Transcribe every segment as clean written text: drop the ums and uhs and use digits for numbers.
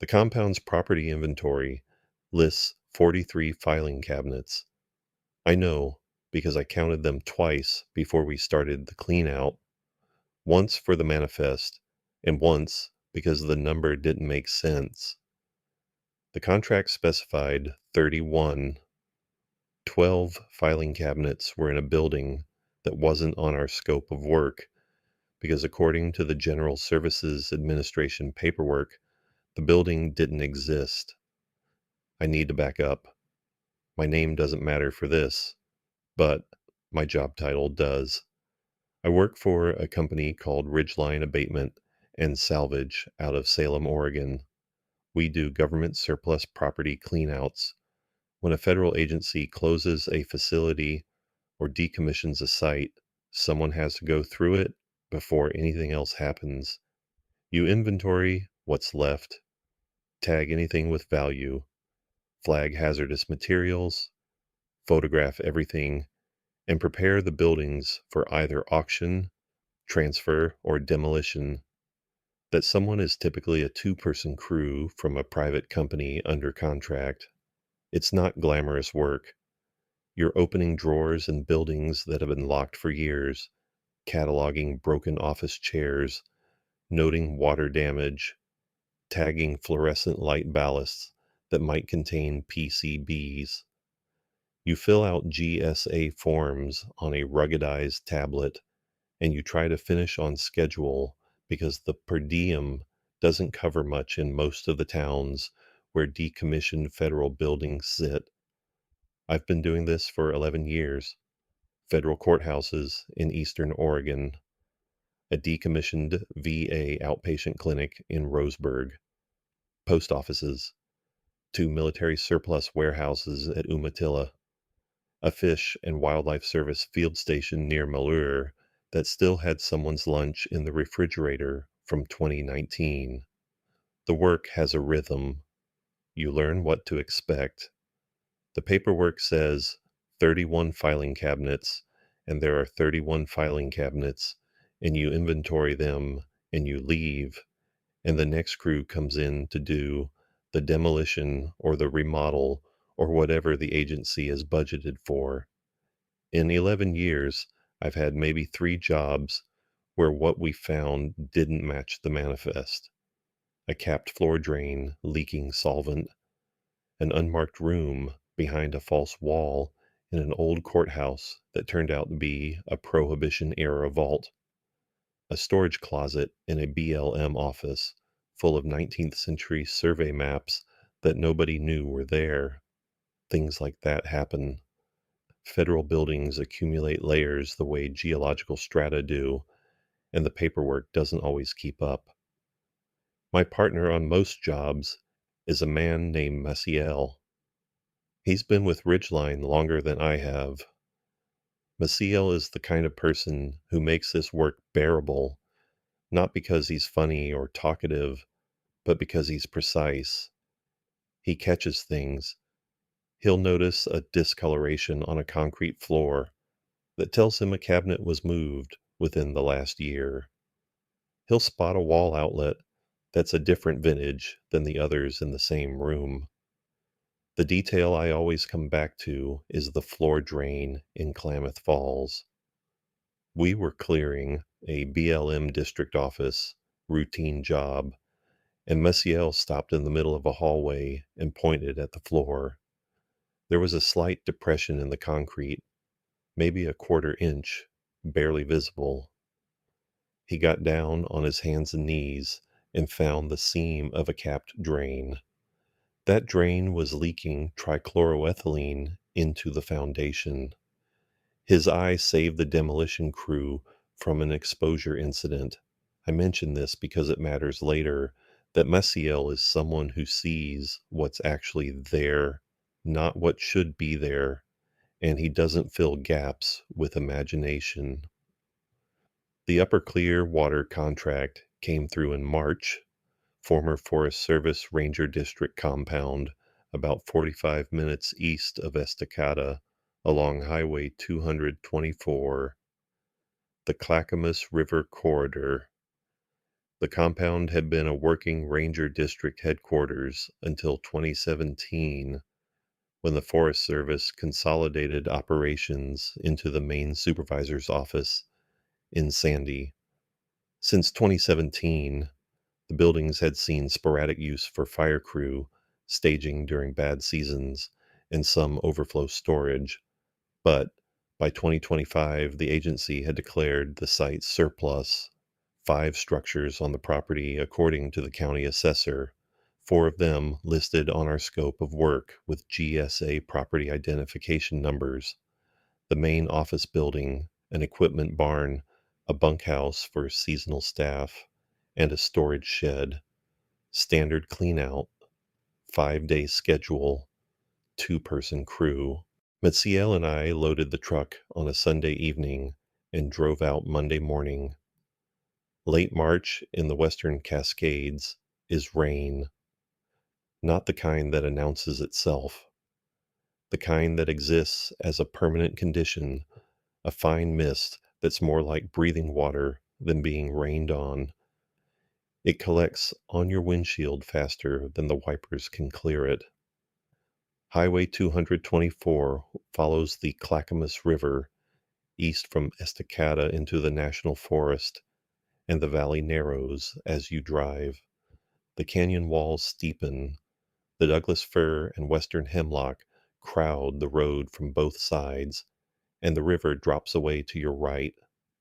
The compound's property inventory lists 43 filing cabinets. I know because I counted them twice before we started the clean out, once for the manifest and once because the number didn't make sense. The contract specified 31. 12 filing cabinets were in a building that wasn't on our scope of work because according to the General Services Administration paperwork, the building didn't exist. I need to back up. My name doesn't matter for this, but my job title does. I work for a company called Ridgeline Abatement and Salvage out of Salem, Oregon. We do government surplus property cleanouts. When a federal agency closes a facility or decommissions a site, someone has to go through it before anything else happens. You inventory what's left, tag anything with value, flag hazardous materials, photograph everything, and prepare the buildings for either auction, transfer, or demolition. That someone is typically a two-person crew from a private company under contract. It's not glamorous work. You're opening drawers in buildings that have been locked for years, cataloging broken office chairs, noting water damage, tagging fluorescent light ballasts that might contain PCBs. You fill out GSA forms on a ruggedized tablet, and you try to finish on schedule because the per diem doesn't cover much in most of the towns where decommissioned federal buildings sit. I've been doing this for 11 years. Federal courthouses in eastern Oregon, a decommissioned VA outpatient clinic in Roseburg, post offices, two military surplus warehouses at Umatilla, a fish and wildlife service field station near Malheur that still had someone's lunch in the refrigerator from 2019. The work has a rhythm. You learn what to expect. The paperwork says 31 filing cabinets, and there are 31 filing cabinets, and you inventory them and you leave, and the next crew comes in to do the demolition or the remodel or whatever the agency is budgeted for. In 11 years, I've had maybe 3 jobs where what we found didn't match the manifest. A capped floor drain leaking solvent, an unmarked room behind a false wall in an old courthouse that turned out to be a Prohibition era vault, a storage closet in a BLM office full of 19th century survey maps that nobody knew were there. Things like that happen. Federal buildings accumulate layers the way geological strata do, and the paperwork doesn't always keep up. My partner on most jobs is a man named Maciel. He's been with Ridgeline longer than I have. Maciel is the kind of person who makes this work bearable, not because he's funny or talkative, but because he's precise. He catches things. He'll notice a discoloration on a concrete floor that tells him a cabinet was moved within the last year. He'll spot a wall outlet that's a different vintage than the others in the same room. The detail I always come back to is the floor drain in Klamath Falls. We were clearing a BLM district office routine job, and Messiel stopped in the middle of a hallway and pointed at the floor. There was a slight depression in the concrete, maybe a quarter inch, barely visible. He got down on his hands and knees and found the seam of a capped drain. That drain was leaking trichloroethylene into the foundation. His eye saved the demolition crew from an exposure incident. I mention this because it matters later that Messiel is someone who sees what's actually there, not what should be there, and he doesn't fill gaps with imagination. The Upper Clear Water contract came through in March, former Forest Service Ranger District compound, about 45 minutes east of Estacada along Highway 224, the Clackamas River Corridor. The compound had been a working ranger district headquarters until 2017 when the Forest Service consolidated operations into the main supervisor's office in Sandy. Since 2017, the buildings had seen sporadic use for fire crew, staging during bad seasons, and some overflow storage. But by 2025, the agency had declared the site surplus. 5 structures on the property, according to the county assessor, 4 of them listed on our scope of work with GSA property identification numbers. The main office building, an equipment barn, a bunkhouse for seasonal staff, and a storage shed. Standard cleanout, 5-day schedule, 2-person crew. Maciel and I loaded the truck on a Sunday evening and drove out Monday morning. Late March in the Western Cascades is rain, not the kind that announces itself, the kind that exists as a permanent condition, a fine mist that's more like breathing water than being rained on. It collects on your windshield faster than the wipers can clear it. Highway 224 follows the Clackamas River east from Estacada into the National Forest, and the valley narrows as you drive. The canyon walls steepen. The Douglas fir and western hemlock crowd the road from both sides, and the river drops away to your right,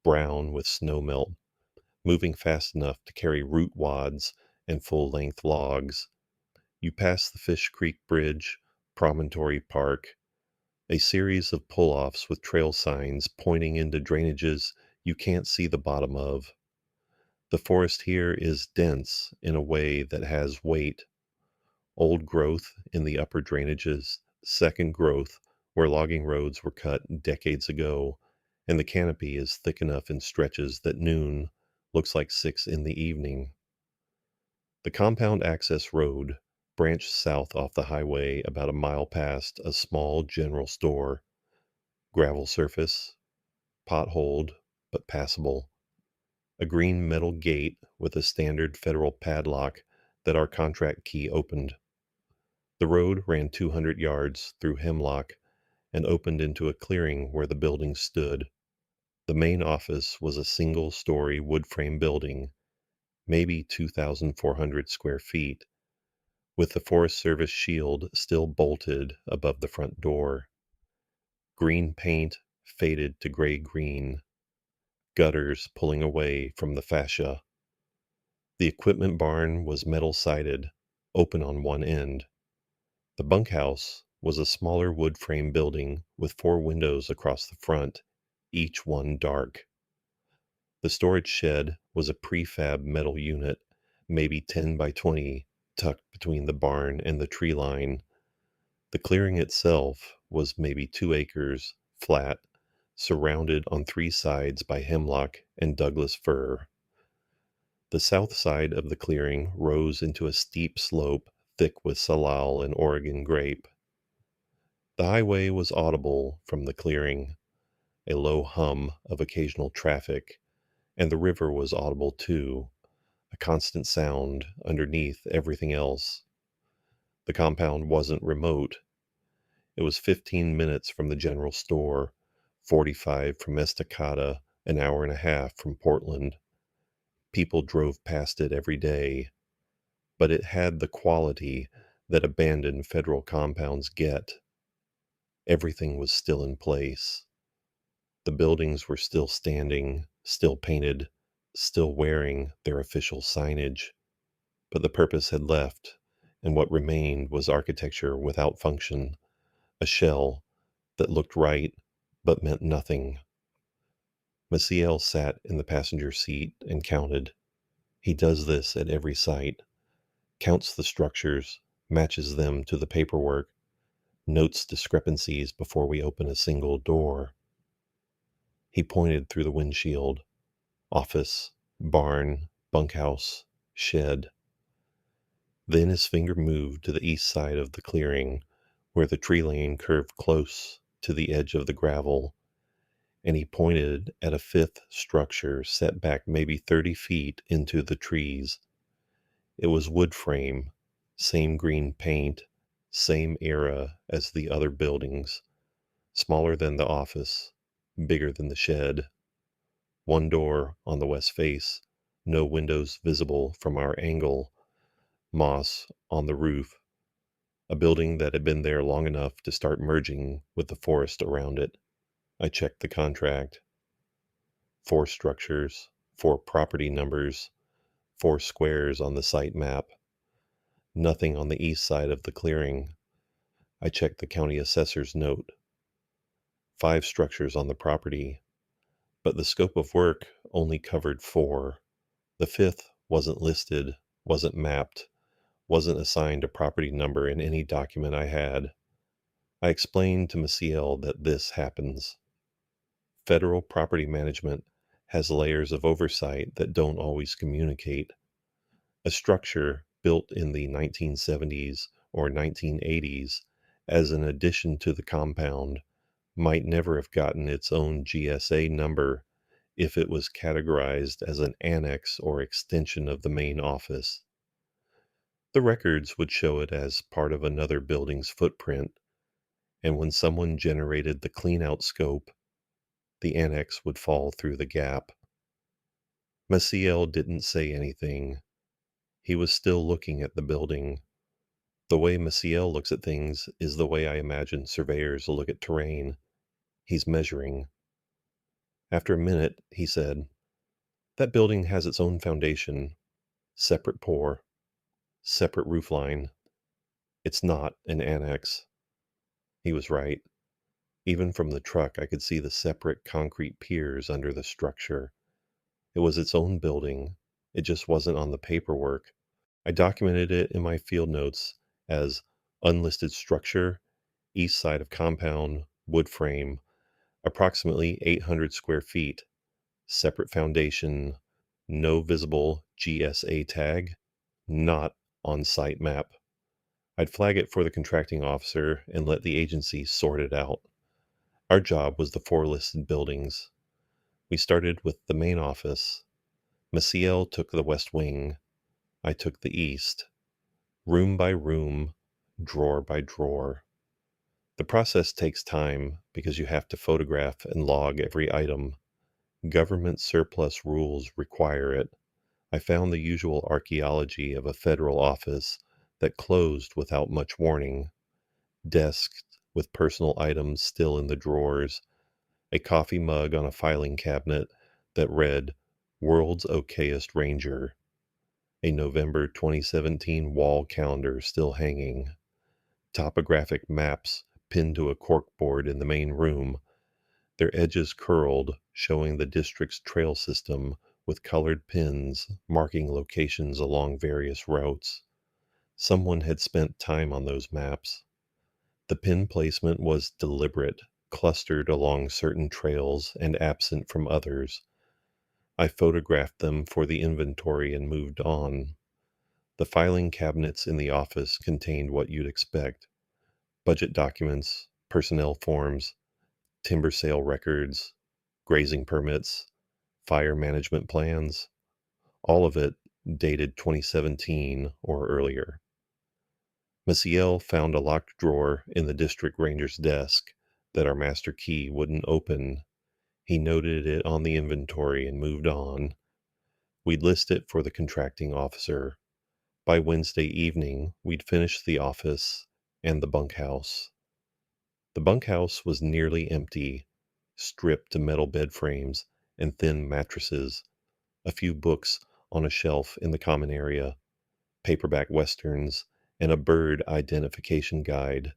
brown with snowmelt, moving fast enough to carry root wads and full-length logs. You pass the Fish Creek Bridge, Promontory Park, a series of pull-offs with trail signs pointing into drainages you can't see the bottom of. The forest here is dense in a way that has weight. Old growth in the upper drainages, second growth where logging roads were cut decades ago, and the canopy is thick enough in stretches that noon looks like 6 in the evening. The compound access road branched south off the highway about a mile past a small general store. Gravel surface, potholed but passable. A green metal gate with a standard federal padlock that our contract key opened. The road ran 200 yards through hemlock and opened into a clearing where the building stood. The main office was a single-story wood-frame building, maybe 2,400 square feet, with the Forest Service shield still bolted above the front door. Green paint faded to gray-green, gutters pulling away from the fascia. The equipment barn was metal-sided, open on one end. The bunkhouse was a smaller wood frame building with 4 windows across the front, each one dark. The storage shed was a prefab metal unit, maybe 10 by 20, tucked between the barn and the tree line. The clearing itself was maybe 2 acres, flat, surrounded on 3 sides by hemlock and Douglas fir. The south side of the clearing rose into a steep slope thick with salal and Oregon grape. The highway was audible from the clearing, a low hum of occasional traffic, and the river was audible too, a constant sound underneath everything else. The compound wasn't remote. It was 15 minutes from the general store, 45 from Estacada, an hour and a half from Portland. People drove past it every day, but it had the quality that abandoned federal compounds get. Everything was still in place. The buildings were still standing, still painted, still wearing their official signage. But the purpose had left, and what remained was architecture without function, a shell that looked right but meant nothing. Maciel sat in the passenger seat and counted. He does this at every site, counts the structures, matches them to the paperwork, notes discrepancies before we open a single door. He pointed through the windshield. Office, barn, bunkhouse, shed. Then his finger moved to the east side of the clearing, where the tree lane curved close to the edge of the gravel. and he pointed at a fifth structure set back maybe 30 feet into the trees. It was wood frame, same green paint, same era as the other buildings, smaller than the office, bigger than the shed. One door on the west face, no windows visible from our angle, moss on the roof, a building that had been there long enough to start merging with the forest around it. I checked the contract. 4 structures, 4 property numbers, 4 squares on the site map. Nothing on the east side of the clearing. I checked the county assessor's note. 5 structures on the property, but the scope of work only covered 4. The fifth wasn't listed, wasn't mapped, wasn't assigned a property number in any document I had. I explained to Maciel that this happens. Federal property management has layers of oversight that don't always communicate. A structure built in the 1970s or 1980s as an addition to the compound might never have gotten its own GSA number if it was categorized as an annex or extension of the main office. The records would show it as part of another building's footprint, and when someone generated the cleanout scope, the annex would fall through the gap. Maciel didn't say anything. He was still looking at the building. The way Maciel looks at things is the way I imagine surveyors look at terrain. He's measuring. After a minute, he said, "That building has its own foundation, separate pour, separate roof line. It's not an annex." He was right. Even from the truck, I could see the separate concrete piers under the structure. It was its own building. It just wasn't on the paperwork. I documented it in my field notes as unlisted structure, east side of compound, wood frame, approximately 800 square feet, separate foundation, no visible GSA tag, not on site map. I'd flag it for the contracting officer and let the agency sort it out. Our job was the 4 listed buildings. We started with the main office. Maciel took the west wing. I took the east. Room by room, drawer by drawer. The process takes time because you have to photograph and log every item. Government surplus rules require it. I found the usual archaeology of a federal office that closed without much warning. Desks with personal items still in the drawers, a coffee mug on a filing cabinet that read World's Okayest Ranger, a November 2017 wall calendar still hanging, topographic maps pinned to a corkboard in the main room, their edges curled, showing the district's trail system with colored pins marking locations along various routes. Someone had spent time on those maps. The pin placement was deliberate, clustered along certain trails and absent from others. I photographed them for the inventory and moved on. The filing cabinets in the office contained what you'd expect: budget documents, personnel forms, timber sale records, grazing permits, fire management plans, all of it dated 2017 or earlier. Maciel found a locked drawer in the district ranger's desk that our master key wouldn't open. He noted it on the inventory and moved on. We'd list it for the contracting officer. By Wednesday evening, we'd finished the office and the bunkhouse. The bunkhouse was nearly empty, stripped to metal bed frames and thin mattresses, a few books on a shelf in the common area, paperback westerns, and a bird identification guide,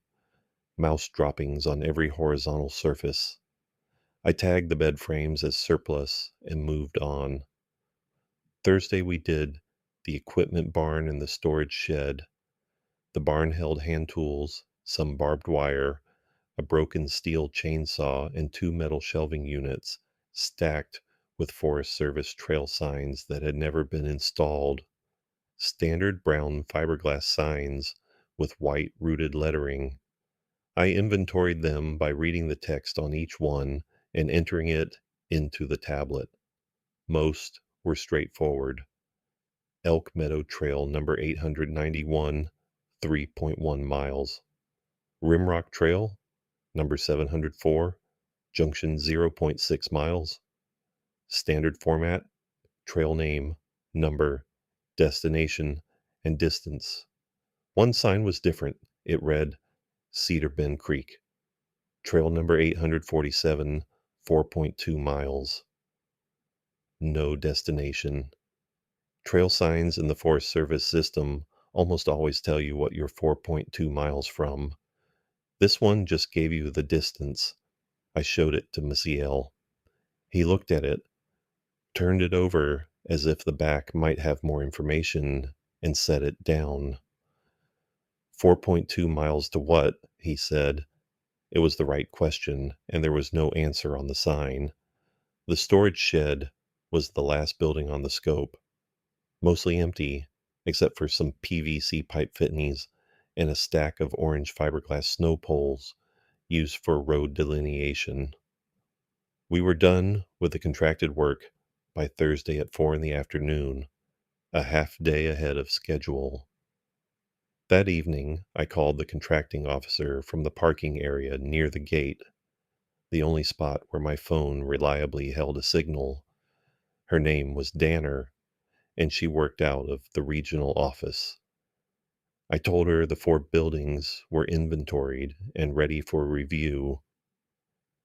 mouse droppings on every horizontal surface. I tagged the bed frames as surplus and moved on. Thursday we did the equipment barn and the storage shed. The barn held hand tools, some barbed wire, a broken steel chainsaw, and 2 metal shelving units stacked with Forest Service trail signs that had never been installed. Standard brown fiberglass signs with white rooted lettering. I inventoried them by reading the text on each one and entering it into the tablet. Most were straightforward. Elk Meadow Trail number 891, 3.1 miles. Rimrock Trail number 704, junction 0.6 miles. Standard format, trail name, number, destination, and distance. One sign was different. It read Cedar Bend Creek, trail number 847, 4.2 miles. No destination. Trail signs in the Forest Service system almost always tell you what you're 4.2 miles from. This one just gave you the distance. I showed it to Maciel. He looked at it, turned it over as if the back might have more information, and set it down. 4.2 miles to what? He said. It was the right question, and there was no answer on the sign. The storage shed was the last building on the scope, mostly empty, except for some PVC pipe fittings and a stack of orange fiberglass snow poles used for road delineation. We were done with the contracted work by Thursday at 4 in the afternoon, a half day ahead of schedule. That evening, I called the contracting officer from the parking area near the gate, the only spot where my phone reliably held a signal. Her name was Danner, and she worked out of the regional office. I told her the 4 buildings were inventoried and ready for review.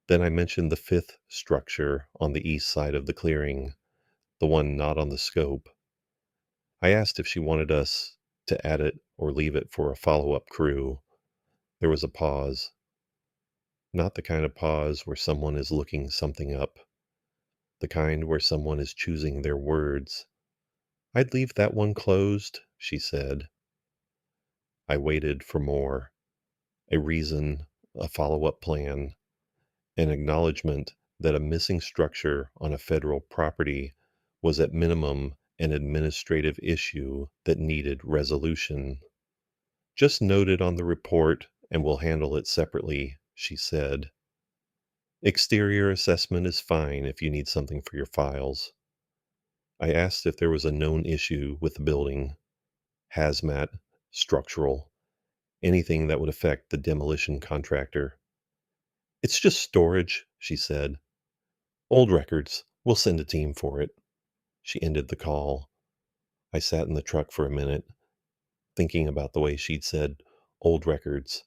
Then I mentioned the 5th structure on the east side of the clearing, the one not on the scope. I asked if she wanted us to add it or leave it for a follow-up crew. There was a pause. Not the kind of pause where someone is looking something up. The kind where someone is choosing their words. "I'd leave that one closed," she said. I waited for more. A reason, a follow-up plan, an acknowledgement that a missing structure on a federal property was at minimum an administrative issue that needed resolution. "Just note it on the report and we'll handle it separately," she said. "Exterior assessment is fine if you need something for your files." I asked if there was a known issue with the building, hazmat, structural, anything that would affect the demolition contractor. "It's just storage," she said. "Old records. We'll send a team for it." She ended the call. I sat in the truck for a minute, thinking about the way she'd said old records,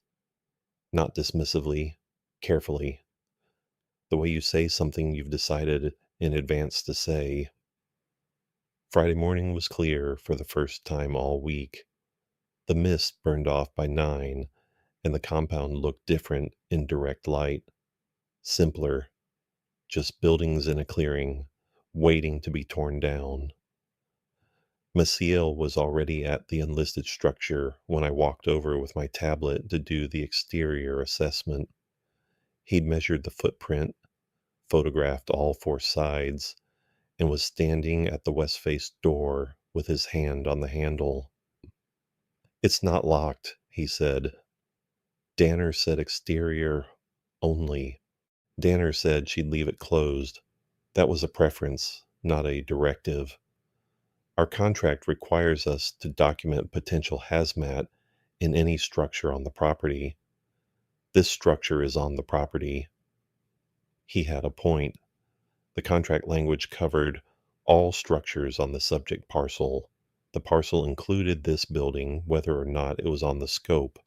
not dismissively, carefully, the way you say something you've decided in advance to say. Friday morning was clear for the first time all week. The mist burned off by 9, and the compound looked different in direct light. Simpler, just buildings in a clearing, waiting to be torn down. Maciel was already at the unlisted structure when I walked over with my tablet to do the exterior assessment. He'd measured the footprint, photographed all 4 sides, and was standing at the west face door with his hand on the handle. "It's not locked," he said. "Danner said exterior only." Danner said she'd leave it closed. That was a preference, not a directive. Our contract requires us to document potential hazmat in any structure on the property. This structure is on the property. He had a point. The contract language covered all structures on the subject parcel. The parcel included this building, whether or not it was on the scope.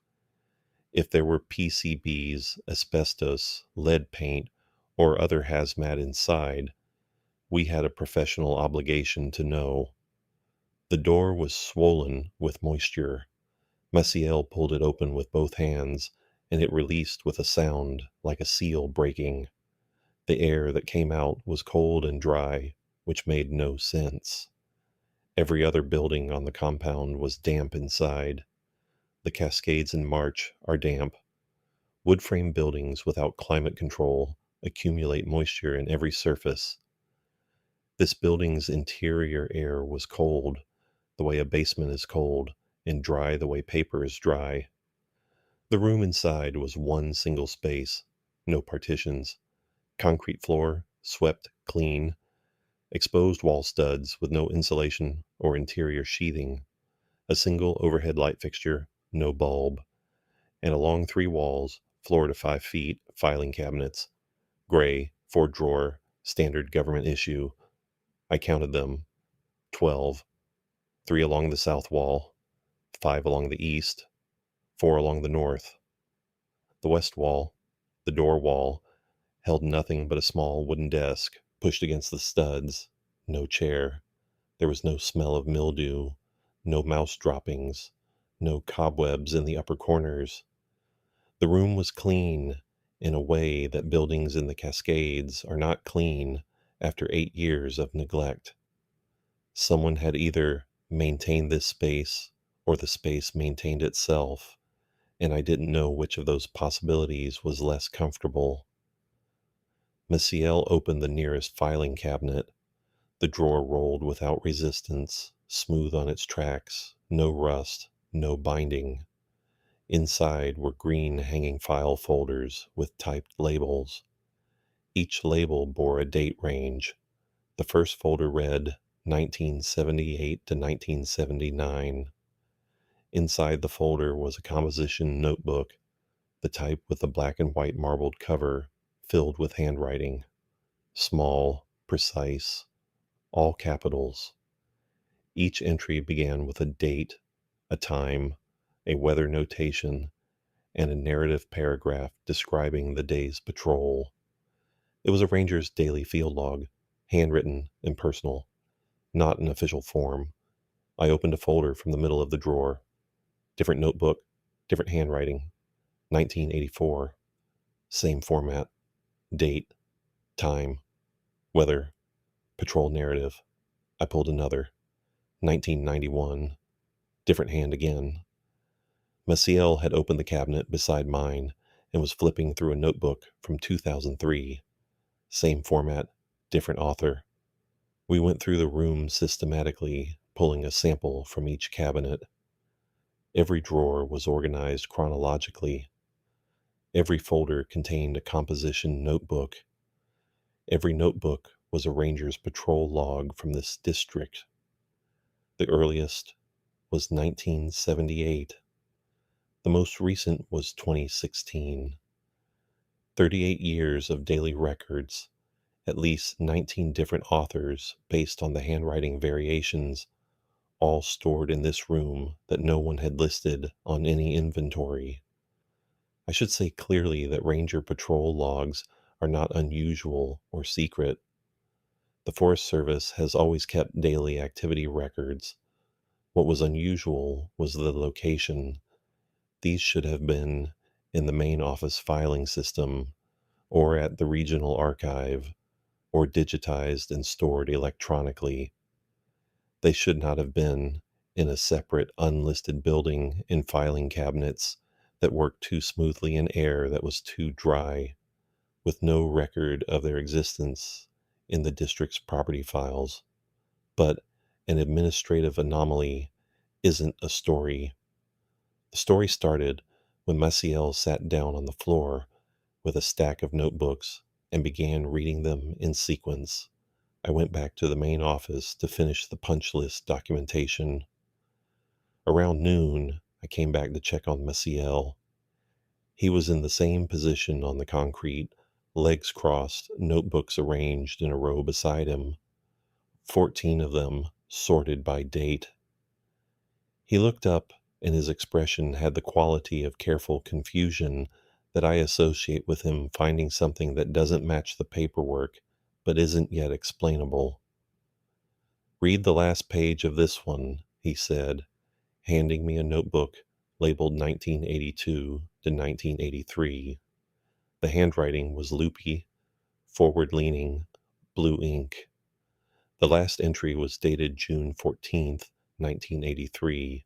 If there were PCBs, asbestos, lead paint, or other hazmat inside, we had a professional obligation to know. The door was swollen with moisture. Maciel pulled it open with both hands, and it released with a sound like a seal breaking. The air that came out was cold and dry, which made no sense. Every other building on the compound was damp inside. The Cascades in March are damp. Wood frame buildings without climate control accumulate moisture in every surface. This building's interior air was cold, the way a basement is cold, and dry the way paper is dry. The room inside was one single space, no partitions, Concrete floor, swept clean, exposed wall studs with no insulation or interior sheathing, a single overhead light fixture, no bulb, and along 3 walls, floor to 5 feet, filing cabinets, gray, 4-drawer, standard government issue. I counted them, 12, 3 along the south wall, 5 along the east, 4 along the north. The west wall, the door wall, held nothing but a small wooden desk pushed against the studs, no chair. There was no smell of mildew, no mouse droppings, no cobwebs in the upper corners. The room was clean in a way that buildings in the Cascades are not clean after 8 years of neglect. Someone had either maintained this space or the space maintained itself, and I didn't know which of those possibilities was less comfortable. Maciel opened the nearest filing cabinet. The drawer rolled without resistance, smooth on its tracks, no rust, no binding. Inside were green hanging file folders with typed labels. Each label bore a date range. The first folder read 1978 to 1979. Inside the folder was a composition notebook, the type with the black and white marbled cover, filled with handwriting. Small, precise, all capitals. Each entry began with a date, a time, a weather notation, and a narrative paragraph describing the day's patrol. It was a ranger's daily field log, handwritten and personal, not an official form. I opened a folder from the middle of the drawer. Different notebook, different handwriting. 1984. Same format. Date, time, weather, patrol narrative. I pulled another. 1991. Different hand again. Maciel had opened the cabinet beside mine and was flipping through a notebook from 2003. Same format, different author. We went through the room systematically, pulling a sample from each cabinet. Every drawer was organized chronologically. Every folder contained a composition notebook. Every notebook was a ranger's patrol log from this district. The earliest was 1978. The most recent was 2016. 38 years of daily records, at least 19 different authors based on the handwriting variations, all stored in this room that no one had listed on any inventory. I should say clearly that Ranger Patrol logs are not unusual or secret. The Forest Service has always kept daily activity records. What was unusual was the location. These should have been in the main office filing system, or at the regional archive, or digitized and stored electronically. They should not have been in a separate, unlisted building in filing cabinets that worked too smoothly in air that was too dry, with no record of their existence in the district's property files. But an administrative anomaly isn't a story. The story started when Maciel sat down on the floor with a stack of notebooks and began reading them in sequence. I went back to the main office to finish the punch list documentation. Around noon, I came back to check on Maciel. He was in the same position on the concrete, legs crossed, notebooks arranged in a row beside him, 14 of them sorted by date. He looked up, and his expression had the quality of careful confusion that I associate with him finding something that doesn't match the paperwork but isn't yet explainable. "Read the last page of this one," he said, handing me a notebook labeled 1982 to 1983. The handwriting was loopy, forward-leaning, blue ink. The last entry was dated June 14th, 1983.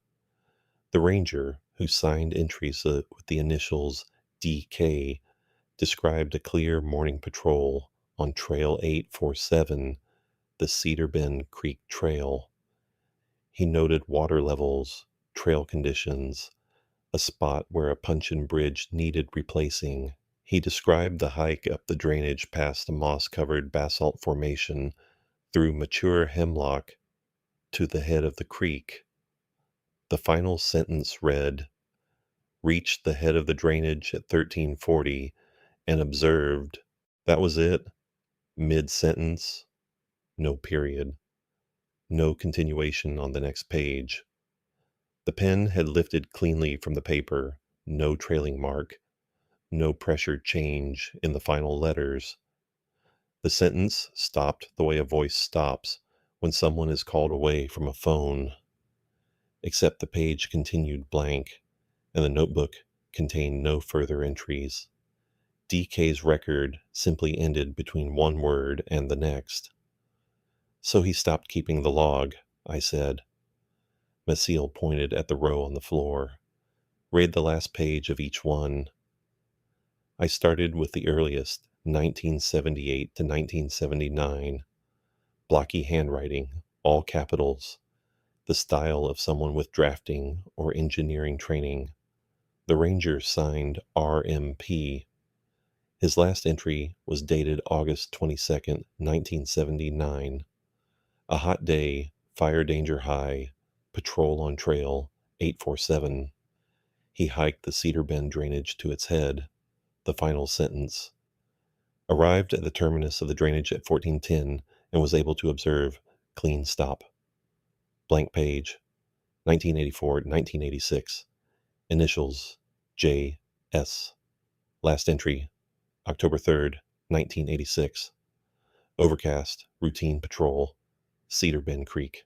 The ranger, who signed entries with the initials DK, described a clear morning patrol on Trail 847, the Cedar Bend Creek Trail. He noted water levels, trail conditions, a spot where a puncheon bridge needed replacing. He described the hike up the drainage past a moss-covered basalt formation through mature hemlock to the head of the creek. The final sentence read, "Reached the head of the drainage at 1340 and observed." That was it. Mid-sentence, no period, no continuation on the next page. The pen had lifted cleanly from the paper, no trailing mark, no pressured change in the final letters. The sentence stopped the way a voice stops when someone is called away from a phone, except the page continued blank, and the notebook contained no further entries. DK's record simply ended between one word and the next. "So he stopped keeping the log," I said. Maciel pointed at the row on the floor. "Read the last page of each one." I started with the earliest, 1978 to 1979. Blocky handwriting, all capitals, the style of someone with drafting or engineering training. The ranger signed RMP. His last entry was dated August 22nd, 1979. A hot day, fire danger high, patrol on trail 847. He hiked the Cedar Bend drainage to its head. The final sentence. Arrived at the terminus of the drainage at 1410 and was able to observe clean stop. Blank page, 1984, 1986. Initials, J.S. Last entry, October 3rd, 1986. Overcast, routine patrol, Cedar Bend Creek.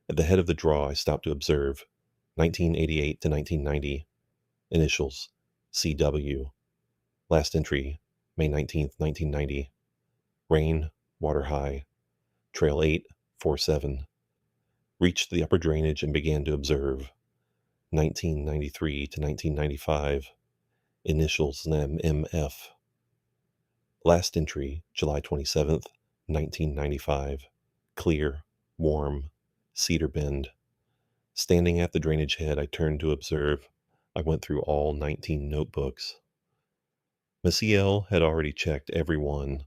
At the head of the draw, I stopped to observe 1988 to 1990. Initials, C.W. Last entry, May 19th, 1990. Rain, water high. Trail 847. Reached the upper drainage and began to observe 1993 to 1995. Initials, M.F. Last entry, July 27th, 1995. Clear, warm, Cedar Bend. Standing at the drainage head, I turned to observe. I went through all 19 notebooks. Maciel had already checked every one.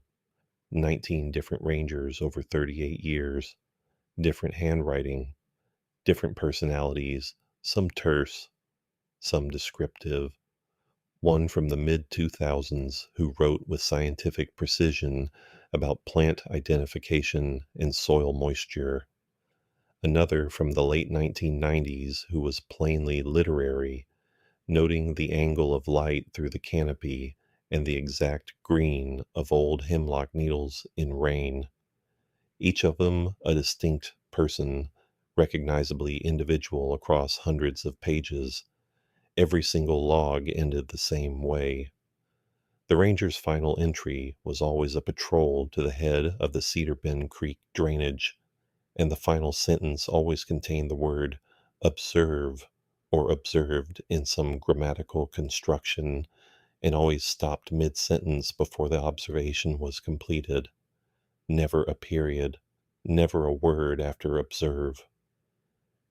19 different rangers over 38 years. Different handwriting. Different personalities. Some terse. Some descriptive. One from the mid-2000s who wrote with scientific precision about plant identification and soil moisture. Another from the late 1990s who was plainly literary, noting the angle of light through the canopy and the exact green of old hemlock needles in rain. Each of them a distinct person, recognizably individual across hundreds of pages. Every single log ended the same way. The ranger's final entry was always a patrol to the head of the Cedar Bend Creek drainage, and the final sentence always contained the word observe or observed in some grammatical construction, and always stopped mid-sentence before the observation was completed. Never a period, never a word after observe.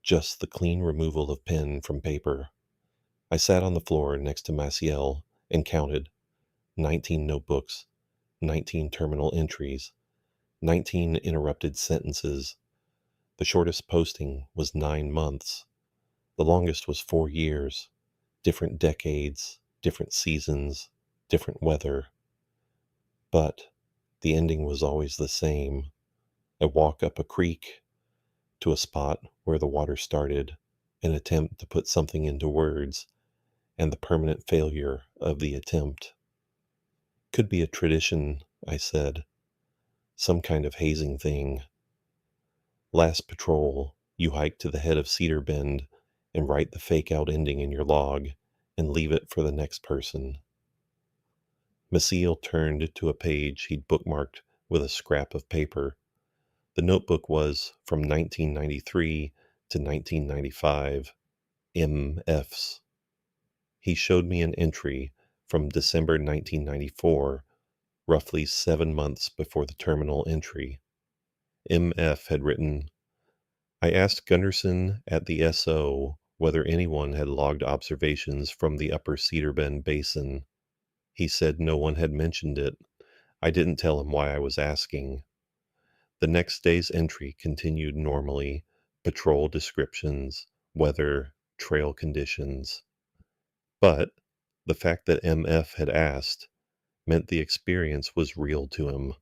Just the clean removal of pen from paper. I sat on the floor next to Maciel and counted 19 notebooks, 19 terminal entries, 19 interrupted sentences. The shortest posting was 9 months. The longest was 4 years. Different decades, different seasons, different weather. But the ending was always the same. A walk up a creek to a spot where the water started, an attempt to put something into words, and the permanent failure of the attempt. Could be a tradition, I said. Some kind of hazing thing. Last patrol, you hike to the head of Cedar Bend and write the fake out ending in your log and leave it for the next person. Maciel turned to a page he'd bookmarked with a scrap of paper. The notebook was from 1993 to 1995. MFs. He showed me an entry from December 1994, roughly 7 months before the terminal entry. MF had written, "I asked Gunderson at the SO whether anyone had logged observations from the upper Cedar Bend Basin. He said no one had mentioned it. I didn't tell him why I was asking. The next day's entry continued normally: patrol descriptions, weather, trail conditions. But the fact that MF had asked meant the experience was real to him.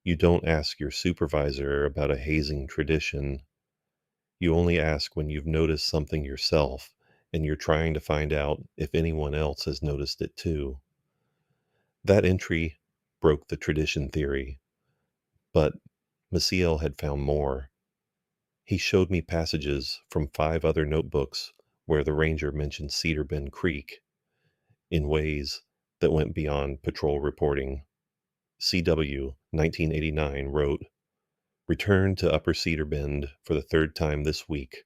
You don't ask your supervisor about a hazing tradition. You only ask when you've noticed something yourself and you're trying to find out if anyone else has noticed it too. That entry broke the tradition theory, but Maciel had found more. He showed me passages from 5 other notebooks where the ranger mentioned Cedar Bend Creek in ways that went beyond patrol reporting. CW 1989 wrote, "Returned to Upper Cedar Bend for the 3rd time this week.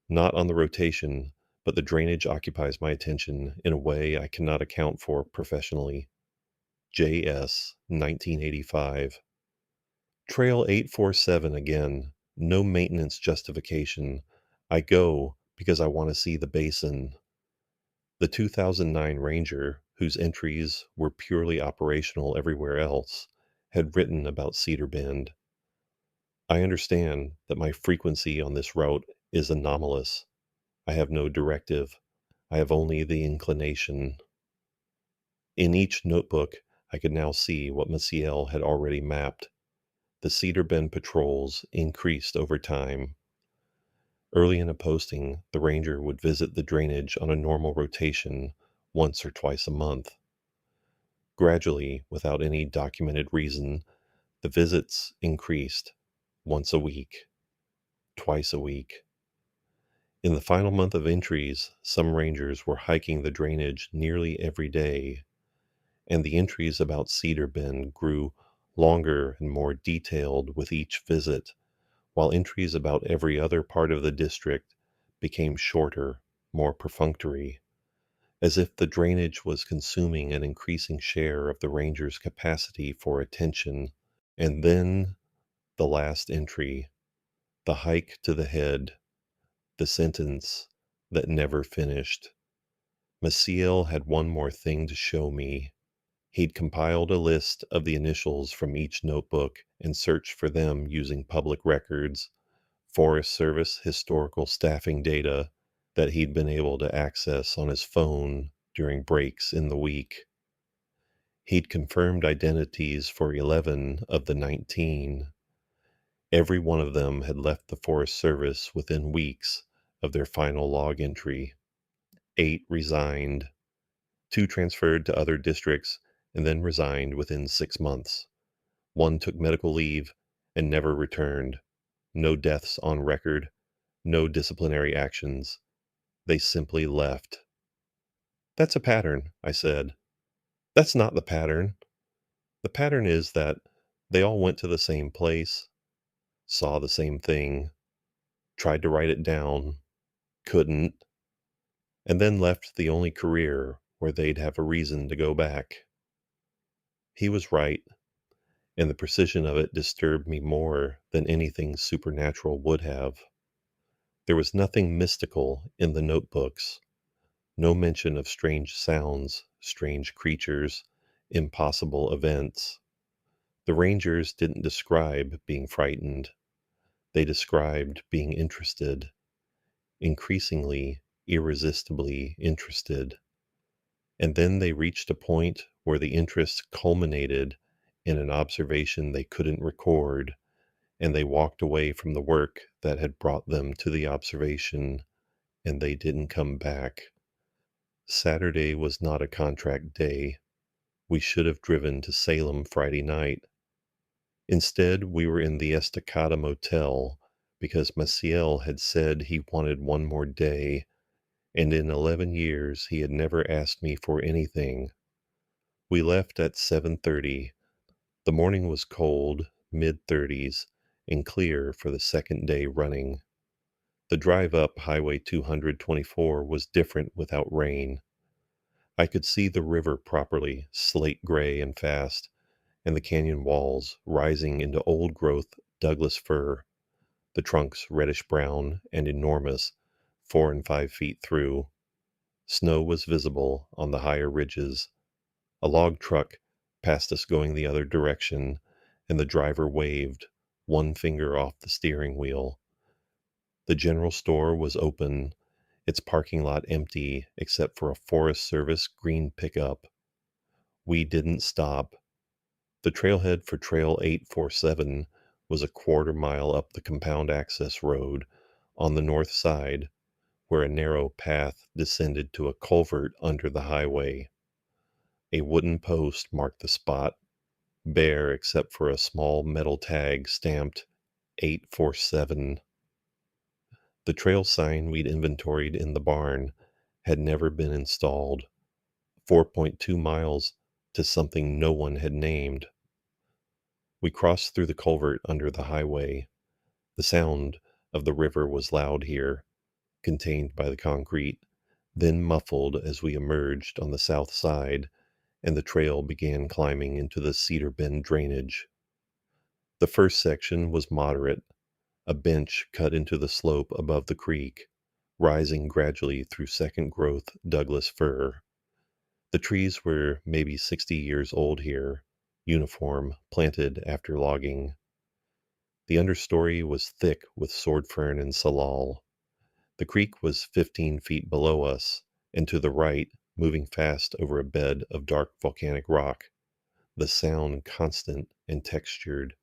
Not on the rotation, but the drainage occupies my attention in a way I cannot account for professionally." JS 1985. Trail 847 again. No maintenance justification. I go because I want to see the basin. The 2009 Ranger, whose entries were purely operational everywhere else, had written about Cedar Bend. I understand that my frequency on this route is anomalous. I have no directive. I have only the inclination. In each notebook, I could now see what Maciel had already mapped. The Cedar Bend patrols increased over time. Early in a posting, the ranger would visit the drainage on a normal rotation once or twice a month. Gradually, without any documented reason, the visits increased: once a week, twice a week. In the final month of entries, some rangers were hiking the drainage nearly every day, and the entries about Cedar Bend grew longer and more detailed with each visit, while entries about every other part of the district became shorter, more perfunctory, as if the drainage was consuming an increasing share of the ranger's capacity for attention. And then the last entry, the hike to the head, the sentence that never finished. Maciel had one more thing to show me. He'd compiled a list of the initials from each notebook and searched for them using public records, Forest Service historical staffing data that he'd been able to access on his phone during breaks in the week. He'd confirmed identities for 11 of the 19. Every one of them had left the Forest Service within weeks of their final log entry. 8 resigned. 2 transferred to other districts and then resigned within 6 months. 1 took medical leave and never returned. No deaths on record, no disciplinary actions. They simply left. "That's a pattern," I said. "That's not the pattern. The pattern is that they all went to the same place, saw the same thing, tried to write it down, couldn't, and then left the only career where they'd have a reason to go back." He was right, and the precision of it disturbed me more than anything supernatural would have. There was nothing mystical in the notebooks, no mention of strange sounds, strange creatures, impossible events. The rangers didn't describe being frightened. They described being interested, increasingly, irresistibly interested. And then they reached a point where the interest culminated in an observation they couldn't record, and they walked away from the work that had brought them to the observation, and they didn't come back. Saturday was not a contract day. We should have driven to Salem Friday night. Instead, we were in the Estacada Motel because Maciel had said he wanted one more day, and in 11 years he had never asked me for anything. We left at 7:30. The morning was cold, mid-30s, and clear for the second day running. The drive up Highway 224 was different without rain. I could see the river properly, slate gray and fast, and the canyon walls rising into old-growth Douglas fir, the trunks reddish-brown and enormous, 4 and 5 feet through. Snow was visible on the higher ridges, A log truck passed us going the other direction, and the driver waved, one finger off the steering wheel. The general store was open, its parking lot empty except for a Forest Service green pickup. We didn't stop. The trailhead for Trail 847 was a quarter mile up the compound access road on the north side, where a narrow path descended to a culvert under the highway. A wooden post marked the spot, bare except for a small metal tag stamped 847. The trail sign we'd inventoried in the barn had never been installed. 4.2 miles to something no one had named. We crossed through the culvert under the highway. The sound of the river was loud here, contained by the concrete, then muffled as we emerged on the south side and the trail began climbing into the Cedar Bend drainage. The first section was moderate, a bench cut into the slope above the creek, rising gradually through second growth Douglas fir. The trees were maybe 60 years old here, uniform, planted after logging. The understory was thick with sword fern and salal. The creek was 15 feet below us, and to the right, moving fast over a bed of dark volcanic rock, the sound constant and textured,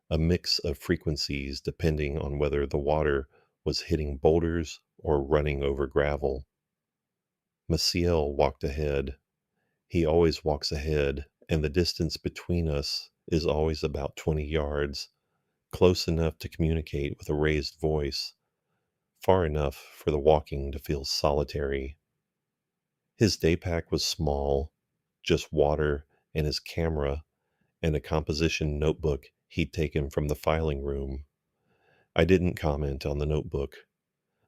a mix of frequencies depending on whether the water was hitting boulders or running over gravel. Maciel walked ahead. He always walks ahead, and the distance between us is always about 20 yards, close enough to communicate with a raised voice, far enough for the walking to feel solitary. His day pack was small, just water and his camera and a composition notebook he'd taken from the filing room. I didn't comment on the notebook.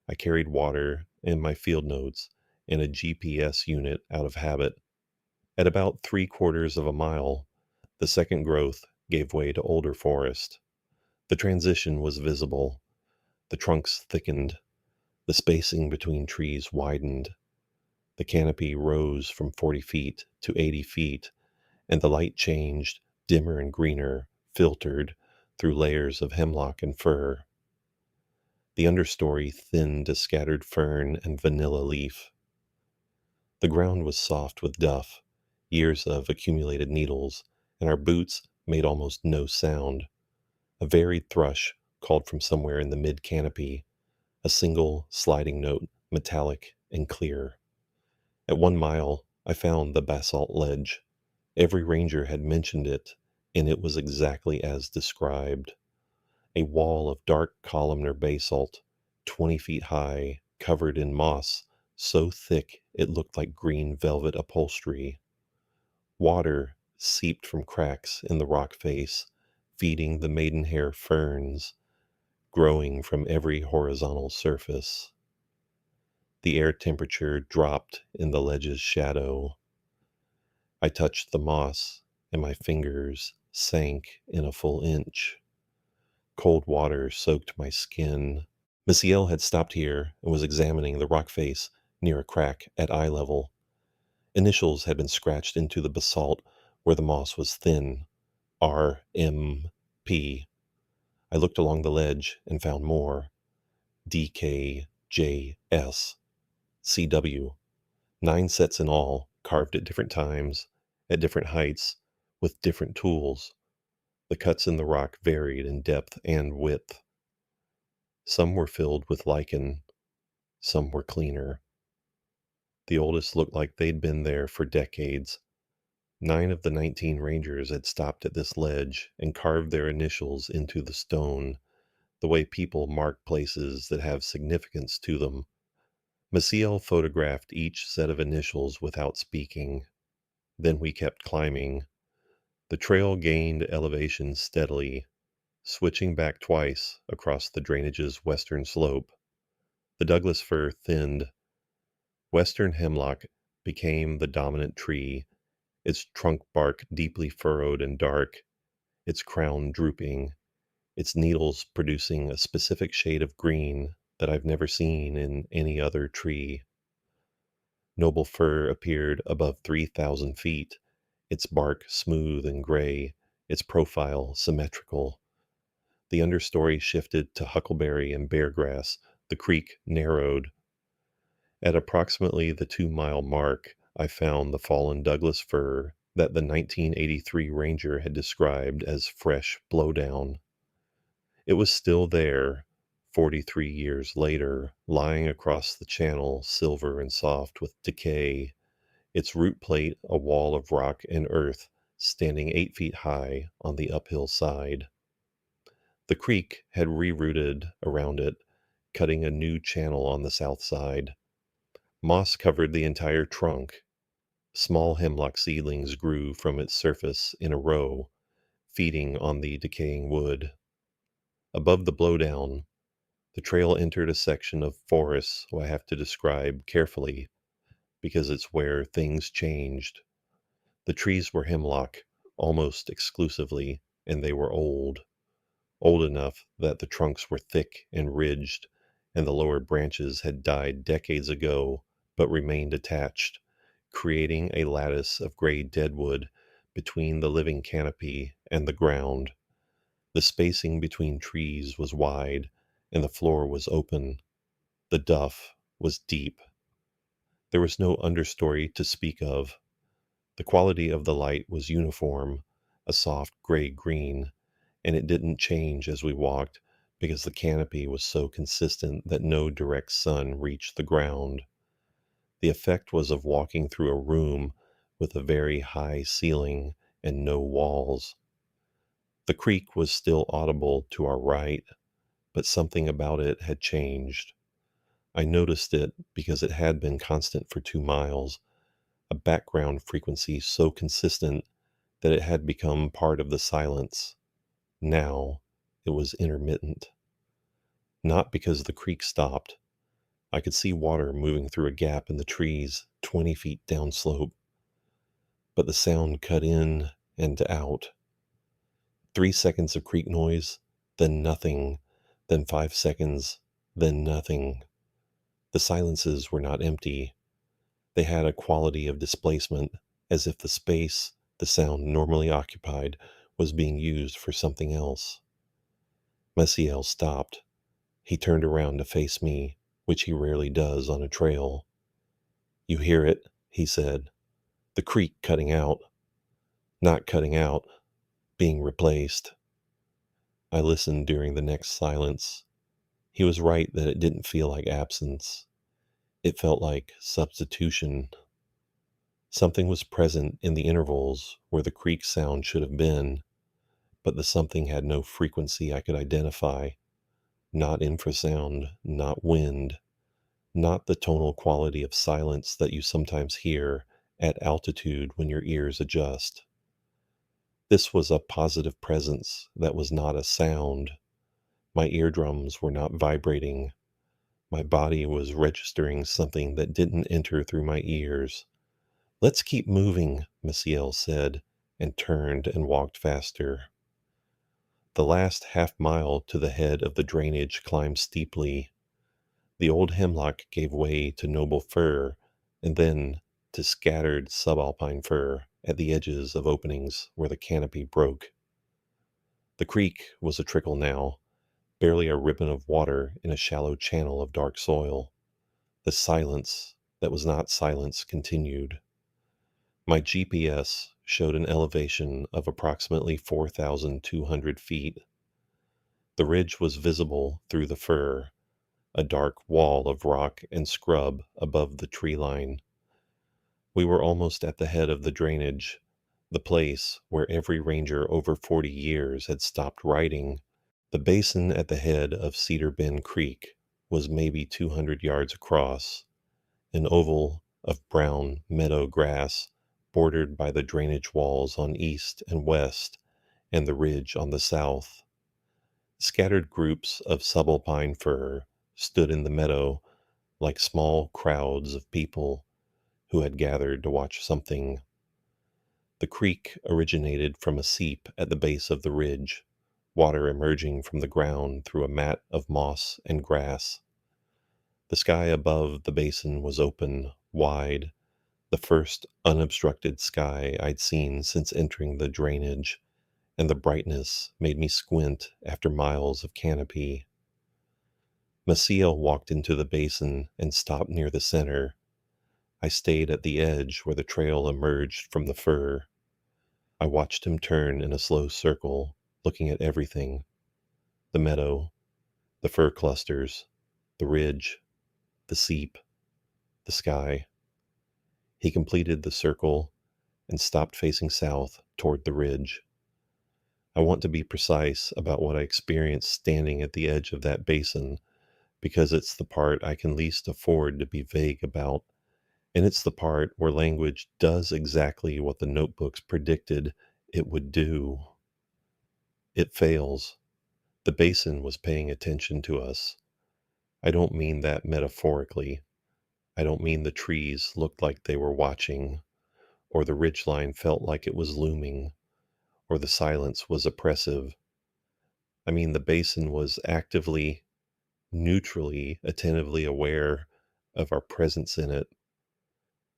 I carried water and my field notes and a GPS unit out of habit. At about 3/4 of a mile, the second growth gave way to older forest. The transition was visible. The trunks thickened. The spacing between trees widened. The canopy rose from 40 feet to 80 feet, and the light changed, dimmer and greener, filtered through layers of hemlock and fir. The understory thinned to scattered fern and vanilla leaf. The ground was soft with duff, years of accumulated needles, and our boots made almost no sound. A varied thrush called from somewhere in the mid-canopy, a single sliding note, metallic and clear. At 1 mile, I found the basalt ledge. Every ranger had mentioned it, and it was exactly as described. A wall of dark columnar basalt, 20 feet high, covered in moss, so thick it looked like green velvet upholstery. Water seeped from cracks in the rock face, feeding the maidenhair ferns, growing from every horizontal surface. The air temperature dropped in the ledge's shadow. I touched the moss, and my fingers sank in a full inch. Cold water soaked my skin. Maciel had stopped here and was examining the rock face near a crack at eye level. Initials had been scratched into the basalt where the moss was thin. R.M.P. I looked along the ledge and found more. D.K.J.S. C.W. 9 sets in all, carved at different times, at different heights, with different tools. The cuts in the rock varied in depth and width. Some were filled with lichen, some were cleaner. The oldest looked like they'd been there for decades. 9 of the 19 rangers had stopped at this ledge and carved their initials into the stone, the way people mark places that have significance to them. Maciel photographed each set of initials without speaking. Then we kept climbing. The trail gained elevation steadily, switching back twice across the drainage's western slope. The Douglas fir thinned. Western hemlock became the dominant tree, its trunk bark deeply furrowed and dark, its crown drooping, its needles producing a specific shade of green that I've never seen in any other tree. Noble fir appeared above 3,000 feet, its bark smooth and gray, its profile symmetrical. The understory shifted to huckleberry and beargrass. The creek narrowed. At approximately the 2-mile mark, I found the fallen Douglas fir that the 1983 ranger had described as fresh blowdown. It was still there, 43 years later, lying across the channel, silver and soft with decay, its root plate a wall of rock and earth, standing 8 feet high on the uphill side. The creek had rerouted around it, cutting a new channel on the south side. Moss covered the entire trunk. Small hemlock seedlings grew from its surface in a row, feeding on the decaying wood. Above the blowdown, the trail entered a section of forest I have to describe carefully because it's where things changed. The trees were hemlock almost exclusively, and they were old, old enough that the trunks were thick and ridged, and the lower branches had died decades ago but remained attached, creating a lattice of gray deadwood between the living canopy and the ground. The spacing between trees was wide, and the floor was open. The duff was deep. There was no understory to speak of. The quality of the light was uniform, a soft gray-green, and it didn't change as we walked because the canopy was so consistent that no direct sun reached the ground. The effect was of walking through a room with a very high ceiling and no walls. The creek was still audible to our right, but something about it had changed. I noticed it because it had been constant for 2 miles, a background frequency so consistent that it had become part of the silence. Now it was intermittent. Not because the creek stopped. I could see water moving through a gap in the trees 20 feet downslope, but the sound cut in and out. 3 seconds of creek noise, then nothing, then 5 seconds, then nothing. The silences were not empty. They had a quality of displacement, as if the space the sound normally occupied was being used for something else. Messiel stopped. He turned around to face me, which he rarely does on a trail. "You hear it," he said. "The creek cutting out. Not cutting out, being replaced." I listened during the next silence. He was right that it didn't feel like absence. It felt like substitution. Something was present in the intervals where the creek sound should have been, but the something had no frequency I could identify. Not infrasound, not wind, not the tonal quality of silence that you sometimes hear at altitude when your ears adjust. This was a positive presence that was not a sound. My eardrums were not vibrating. My body was registering something that didn't enter through my ears. "Let's keep moving," Maciel said, and turned and walked faster. The last half-mile to the head of the drainage climbed steeply. The old hemlock gave way to noble fir, and then to scattered subalpine fir at the edges of openings where the canopy broke. The creek was a trickle now, barely a ribbon of water in a shallow channel of dark soil. The silence that was not silence continued. My GPS showed an elevation of approximately 4,200 feet. The ridge was visible through the fir, a dark wall of rock and scrub above the tree line. We were almost at the head of the drainage, the place where every ranger over 40 years had stopped writing. The basin at the head of Cedar Bend Creek was maybe 200 yards across, an oval of brown meadow grass bordered by the drainage walls on east and west and the ridge on the south. Scattered groups of subalpine fir stood in the meadow like small crowds of people who had gathered to watch something. The creek originated from a seep at the base of the ridge, water emerging from the ground through a mat of moss and grass. The sky above the basin was open, wide, the first unobstructed sky I'd seen since entering the drainage, and the brightness made me squint after miles of canopy. Maciel walked into the basin and stopped near the center. I stayed at the edge where the trail emerged from the fir. I watched him turn in a slow circle, looking at everything: the meadow, the fir clusters, the ridge, the seep, the sky. He completed the circle and stopped facing south toward the ridge. I want to be precise about what I experienced standing at the edge of that basin because it's the part I can least afford to be vague about, and it's the part where language does exactly what the notebooks predicted it would do. It fails. The basin was paying attention to us. I don't mean that metaphorically. I don't mean the trees looked like they were watching, or the ridgeline felt like it was looming, or the silence was oppressive. I mean the basin was actively, neutrally, attentively aware of our presence in it.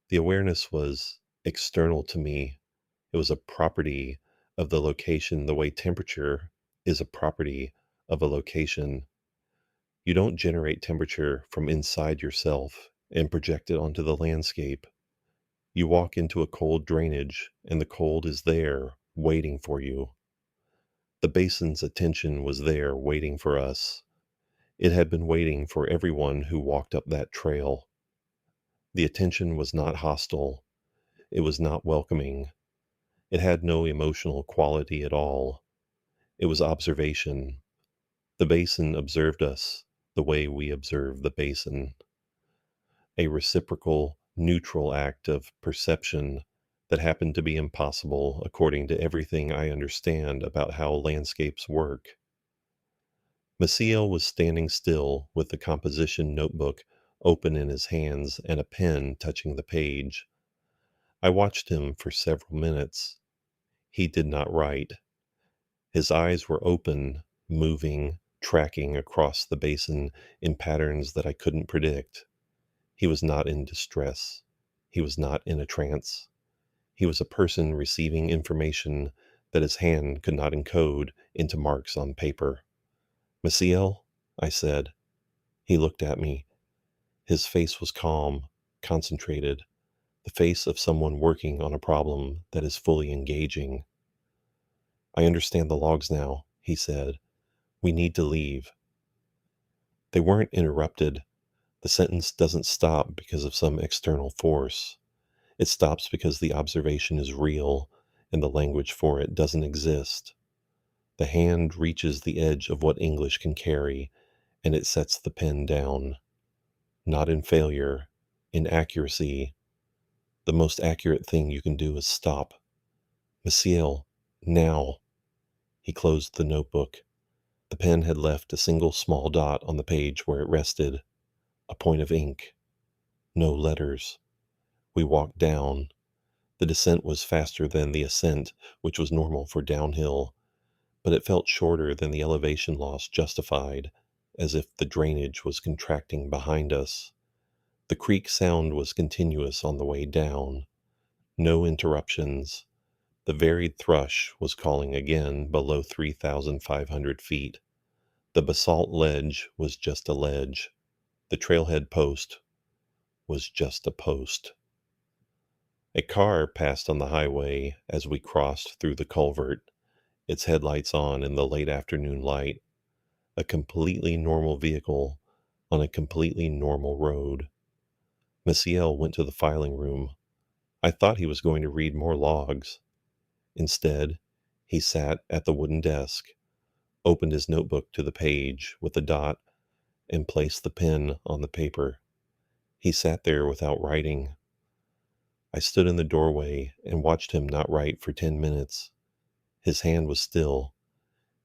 The awareness was external to me. It was a property of the location, the way temperature is a property of a location. You don't generate temperature from inside yourself and project it onto the landscape. You walk into a cold drainage, and the cold is there, waiting for you. The basin's attention was there, waiting for us. It had been waiting for everyone who walked up that trail. The attention was not hostile. It was not welcoming. It had no emotional quality at all. It was observation. The basin observed us the way we observe the basin. A reciprocal, neutral act of perception that happened to be impossible according to everything I understand about how landscapes work. Maciel was standing still with the composition notebook open in his hands and a pen touching the page. I watched him for several minutes. He did not write. His eyes were open, moving, tracking across the basin in patterns that I couldn't predict. He was not in distress. He was not in a trance. He was a person receiving information that his hand could not encode into marks on paper. "Maciel," I said. He looked at me. His face was calm, concentrated, the face of someone working on a problem that is fully engaging. "I understand the logs now," he said. "We need to leave." They weren't interrupted. The sentence doesn't stop because of some external force. It stops because the observation is real and the language for it doesn't exist. The hand reaches the edge of what English can carry, and it sets the pen down. Not in failure, in accuracy. The most accurate thing you can do is stop. "Maciel, now." He closed the notebook. The pen had left a single small dot on the page where it rested, a point of ink. No letters. We walked down. The descent was faster than the ascent, which was normal for downhill, but it felt shorter than the elevation loss justified, as if the drainage was contracting behind us. The creek sound was continuous on the way down. No interruptions. The varied thrush was calling again below 3,500 feet. The basalt ledge was just a ledge. The trailhead post was just a post. A car passed on the highway as we crossed through the culvert, its headlights on in the late afternoon light. A completely normal vehicle on a completely normal road. Maciel went to the filing room. I thought he was going to read more logs. Instead, he sat at the wooden desk, opened his notebook to the page with the dot, and placed the pen on the paper. He sat there without writing. I stood in the doorway and watched him not write for 10 minutes. His hand was still.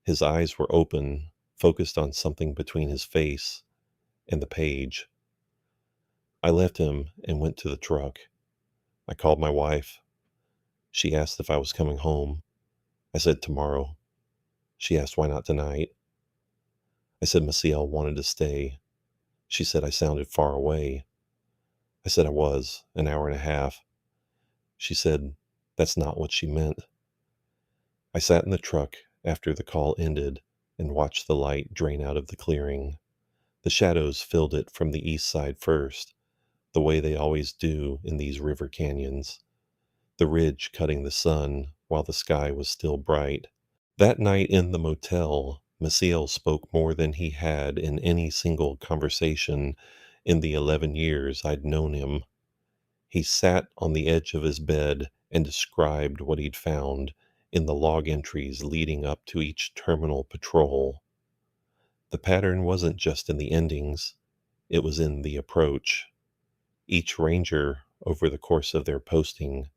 His eyes were open, focused on something between his face and the page. I left him and went to the truck. I called my wife. She asked if I was coming home. I said tomorrow. She asked why not tonight. I said Maciel wanted to stay. She said I sounded far away. I said I was, an hour and a half. She said, "That's not what she meant." I sat in the truck after the call ended and watched the light drain out of the clearing. The shadows filled it from the east side first, the way they always do in these river canyons, the ridge cutting the sun while the sky was still bright. That night in the motel, Maciel spoke more than he had in any single conversation in the 11 years I'd known him. He sat on the edge of his bed and described what he'd found in the log entries leading up to each terminal patrol. The pattern wasn't just in the endings, it was in the approach. Each ranger, over the course of their posting,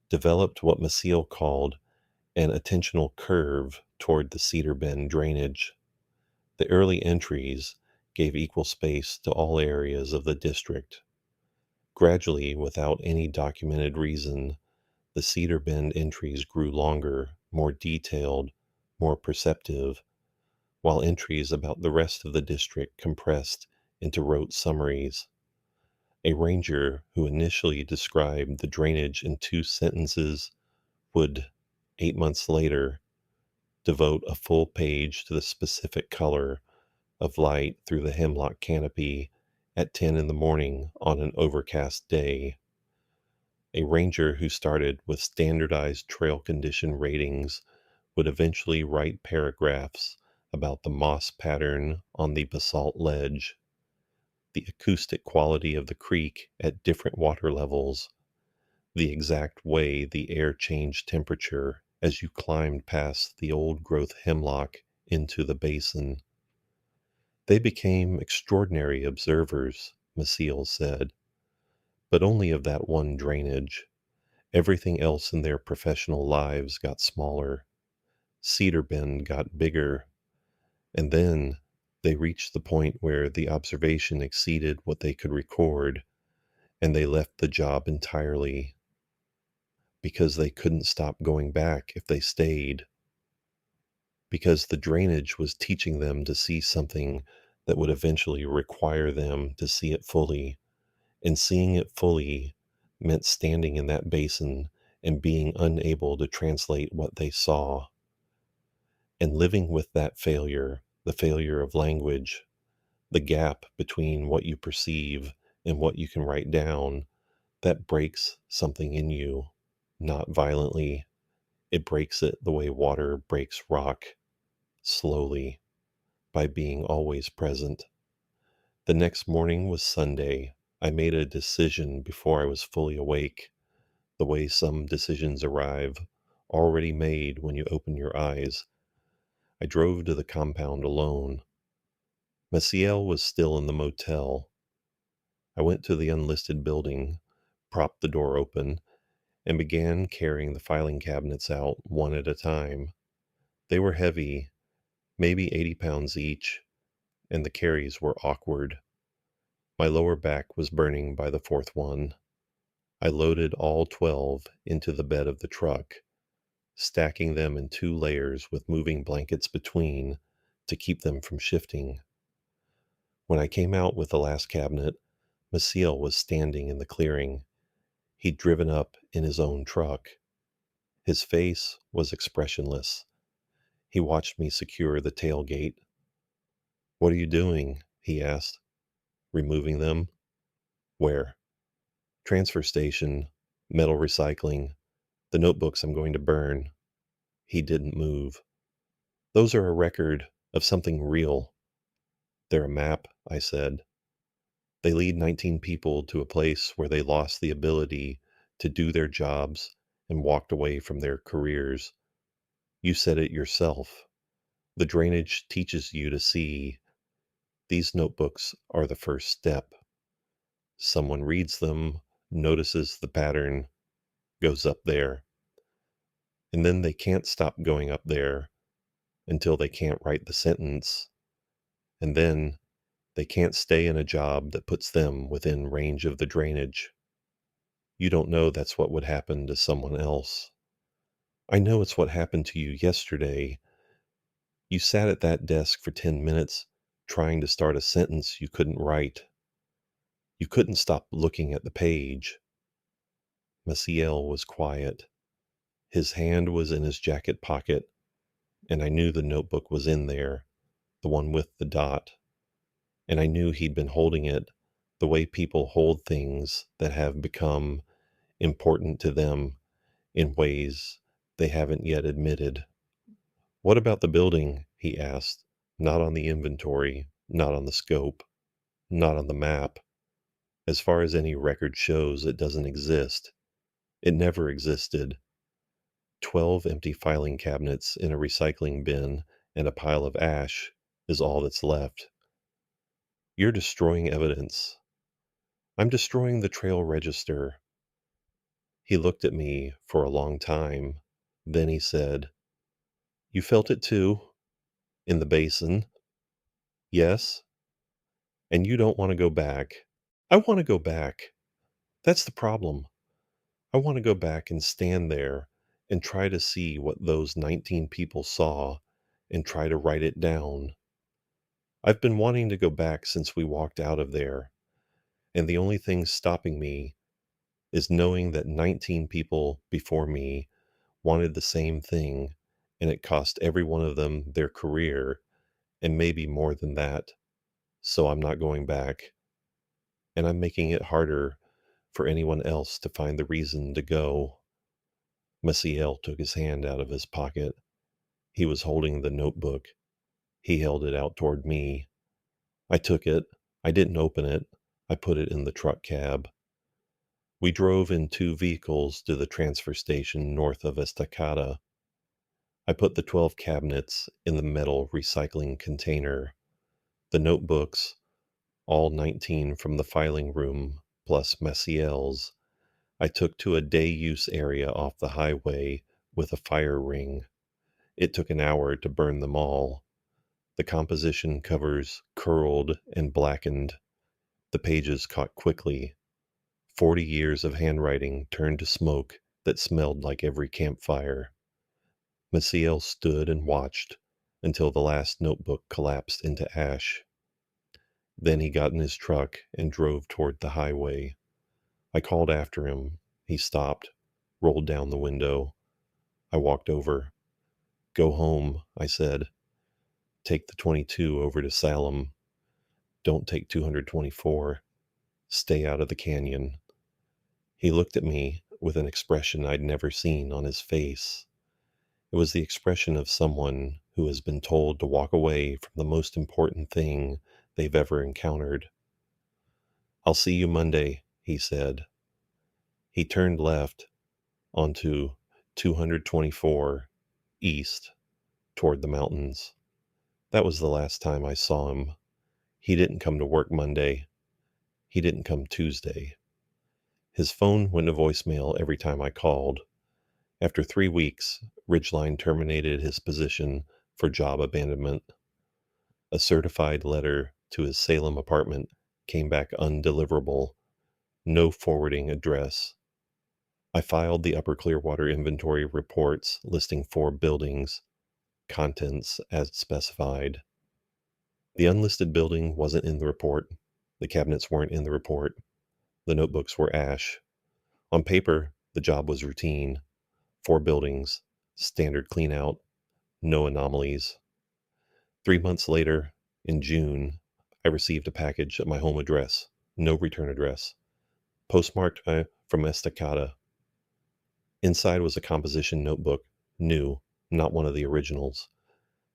developed what Maciel called an attentional curve toward the Cedar Bend drainage. The early entries gave equal space to all areas of the district. Gradually, without any documented reason, the Cedar Bend entries grew longer, more detailed, more perceptive, while entries about the rest of the district compressed into rote summaries. A ranger who initially described the drainage in 2 sentences would, 8 months later, devote a full page to the specific color of light through the hemlock canopy at 10 in the morning on an overcast day. A ranger who started with standardized trail condition ratings would eventually write paragraphs about the moss pattern on the basalt ledge, the acoustic quality of the creek at different water levels, the exact way the air changed temperature as you climbed past the old growth hemlock into the basin. They became extraordinary observers, Maciel said, but only of that one drainage. Everything else in their professional lives got smaller. Cedar Bend got bigger, and then they reached the point where the observation exceeded what they could record, and they left the job entirely because they couldn't stop going back if they stayed, because the drainage was teaching them to see something that would eventually require them to see it fully, and seeing it fully meant standing in that basin and being unable to translate what they saw, and living with that failure, the failure of language, the gap between what you perceive and what you can write down, that breaks something in you, not violently. It breaks it the way water breaks rock, slowly, by being always present. The next morning was Sunday. I made a decision before I was fully awake, the way some decisions arrive, already made when you open your eyes. I drove to the compound alone. Maciel was still in the motel. I went to the unlisted building, propped the door open, and began carrying the filing cabinets out one at a time. They were heavy, maybe 80 pounds each, and the carries were awkward. My lower back was burning by the fourth one. I loaded all 12 into the bed of the truck, stacking them in 2 layers with moving blankets between to keep them from shifting. When I came out with the last cabinet, Maciel was standing in the clearing. He'd driven up in his own truck. His face was expressionless. He watched me secure the tailgate. "What are you doing?" he asked. "Removing them." "Where?" "Transfer station, metal recycling, the notebooks I'm going to burn." He didn't move. "Those are a record of something real." "They're a map," I said. "They lead 19 people to a place where they lost the ability to do their jobs and walked away from their careers. You said it yourself. The drainage teaches you to see. These notebooks are the first step. Someone reads them, notices the pattern, goes up there. And then they can't stop going up there until they can't write the sentence. And then they can't stay in a job that puts them within range of the drainage. You don't know that's what would happen to someone else. I know it's what happened to you yesterday. You sat at that desk for 10 minutes trying to start a sentence you couldn't write. You couldn't stop looking at the page. Maciel was quiet. His hand was in his jacket pocket, and I knew the notebook was in there, the one with the dot, and I knew he'd been holding it the way people hold things that have become important to them in ways they haven't yet admitted. "What about the building?" he asked. "Not on the inventory, not on the scope, not on the map. As far as any record shows, it doesn't exist. It never existed. 12 empty filing cabinets in a recycling bin and a pile of ash is all that's left. You're destroying evidence." "I'm destroying the trail register." He looked at me for a long time. Then he said, "You felt it too? In the basin?" "Yes." "And you don't want to go back?" "I want to go back. That's the problem. I want to go back and stand there and try to see what those 19 people saw and try to write it down. I've been wanting to go back since we walked out of there, and the only thing stopping me is knowing that 19 people before me wanted the same thing, and it cost every one of them their career and maybe more than that. So I'm not going back, and I'm making it harder for anyone else to find the reason to go." Maciel took his hand out of his pocket. He was holding the notebook. He held it out toward me. I took it. I didn't open it. I put it in the truck cab. We drove in 2 vehicles to the transfer station north of Estacada. I put the 12 cabinets in the metal recycling container. The notebooks, all 19 from the filing room, plus Maciel's, I took to a day use area off the highway with a fire ring. It took an hour to burn them all. The composition covers curled and blackened. The pages caught quickly. 40 years of handwriting turned to smoke that smelled like every campfire. Maciel stood and watched until the last notebook collapsed into ash. Then he got in his truck and drove toward the highway. I called after him. He stopped, rolled down the window. I walked over. "Go home," I said. "Take the 22 over to Salem. Don't take 224. Stay out of the canyon." He looked at me with an expression I'd never seen on his face. It was the expression of someone who has been told to walk away from the most important thing they've ever encountered. "I'll see you Monday," he said. He turned left onto 224 east toward the mountains. That was the last time I saw him. He didn't come to work Monday. He didn't come Tuesday. His phone went to voicemail every time I called. After 3 weeks, Ridgeline terminated his position for job abandonment. A certified letter to his Salem apartment came back undeliverable. No forwarding address. I filed the Upper Clearwater inventory reports listing 4 buildings, contents as specified. The unlisted building wasn't in the report. The cabinets weren't in the report. The notebooks were ash. On paper, the job was routine. 4 buildings, standard cleanout, no anomalies. 3 months later, in June, I received a package at my home address, no return address, postmarked from Estacada. Inside was a composition notebook, new, not one of the originals.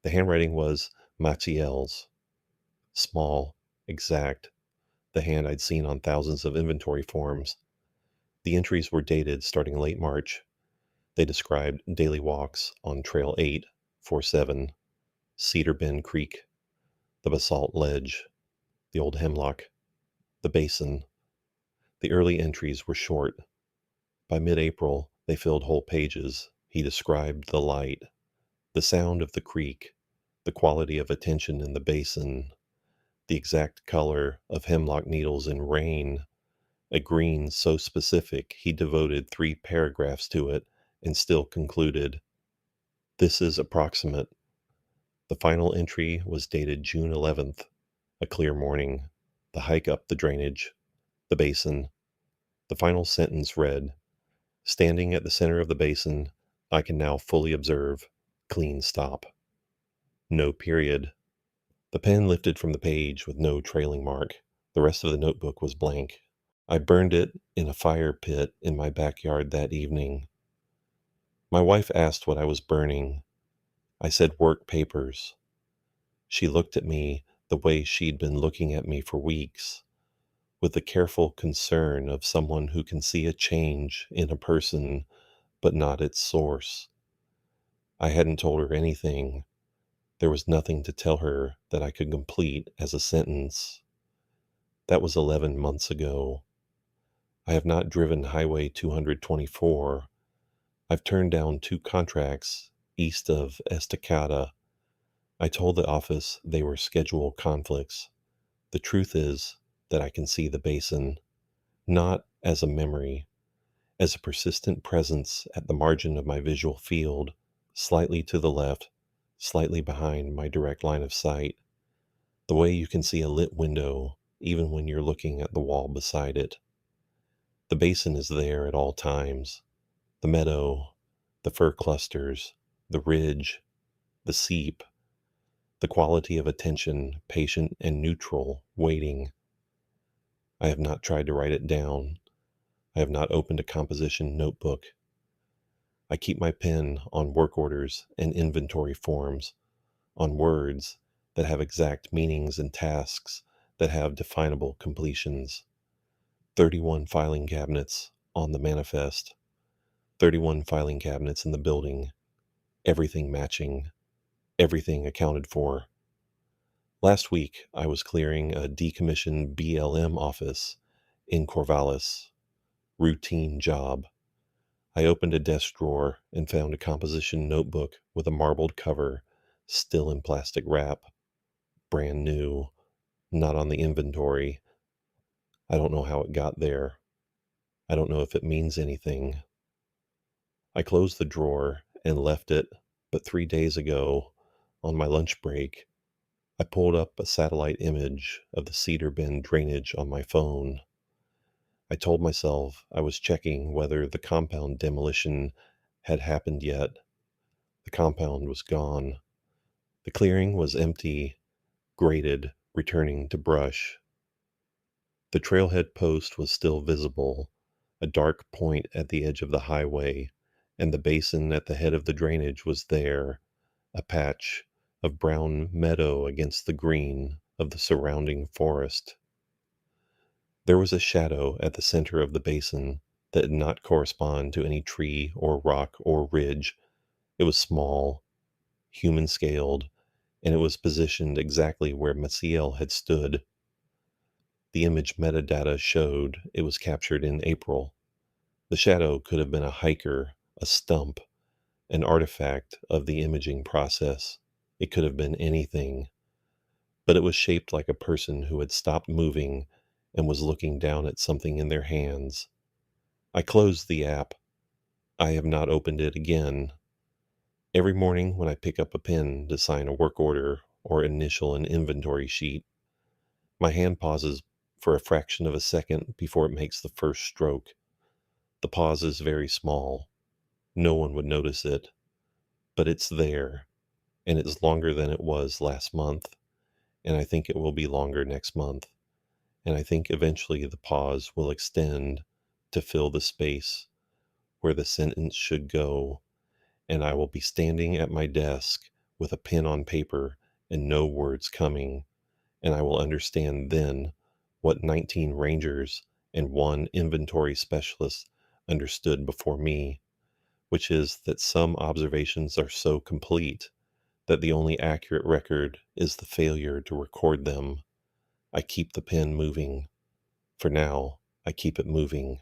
The handwriting was Maciel's. Small, exact, the hand I'd seen on thousands of inventory forms. The entries were dated starting late March. They described daily walks on Trail 847, Cedar Bend Creek, the basalt ledge, the old hemlock, the basin. The early entries were short. By mid-April, they filled whole pages. He described the light, the sound of the creek, the quality of attention in the basin, the exact color of hemlock needles in rain, a green so specific he devoted 3 paragraphs to it and still concluded, "This is approximate." The final entry was dated June 11th, a clear morning, the hike up the drainage, the basin. The final sentence read, Standing at the center of the basin, I can now fully observe. Clean stop. No period. The pen lifted from the page with no trailing mark. The rest of the notebook was blank. I burned it in a fire pit in my backyard that evening. My wife asked what I was burning. I said work papers. She looked at me the way she'd been looking at me for weeks, with the careful concern of someone who can see a change in a person but not its source. I hadn't told her anything. There was nothing to tell her that I could complete as a sentence. That was 11 months ago. I have not driven Highway 224. I've turned down 2 contracts east of Estacada. I told the office they were schedule conflicts. The truth is that I can see the basin, not as a memory, as a persistent presence at the margin of my visual field, slightly to the left, slightly behind my direct line of sight, the way you can see a lit window even when you're looking at the wall beside it. The basin is there at all times. The meadow, the fir clusters, the ridge, the seep, the quality of attention, patient and neutral, waiting. I have not tried to write it down. I have not opened a composition notebook. I keep my pen on work orders and inventory forms, on words that have exact meanings and tasks that have definable completions. 31 filing cabinets on the manifest, 31 filing cabinets in the building, everything matching, everything accounted for. Last week, I was clearing a decommissioned BLM office in Corvallis. Routine job. I opened a desk drawer and found a composition notebook with a marbled cover, still in plastic wrap, brand new, not on the inventory. I don't know how it got there. I don't know if it means anything. I closed the drawer and left it, but 3 days ago, on my lunch break, I pulled up a satellite image of the Cedar Bend drainage on my phone. I told myself I was checking whether the compound demolition had happened yet. The compound was gone. The clearing was empty, graded, returning to brush. The trailhead post was still visible, a dark point at the edge of the highway, and the basin at the head of the drainage was there, a patch of brown meadow against the green of the surrounding forest. There was a shadow at the center of the basin that did not correspond to any tree or rock or ridge. It was small, human scaled, and it was positioned exactly where Maciel had stood. The image metadata showed it was captured in April. The shadow could have been a hiker, a stump, an artifact of the imaging process. It could have been anything, but it was shaped like a person who had stopped moving and was looking down at something in their hands. I closed the app. I have not opened it again. Every morning when I pick up a pen to sign a work order or initial an inventory sheet, my hand pauses for a fraction of a second before it makes the first stroke. The pause is very small. No one would notice it, but it's there, and it's longer than it was last month, and I think it will be longer next month, and I think eventually the pause will extend to fill the space where the sentence should go, and I will be standing at my desk with a pen on paper and no words coming, and I will understand then what 19 rangers and 1 inventory specialist understood before me, which is that some observations are so complete that the only accurate record is the failure to record them. I keep the pen moving. For now, I keep it moving.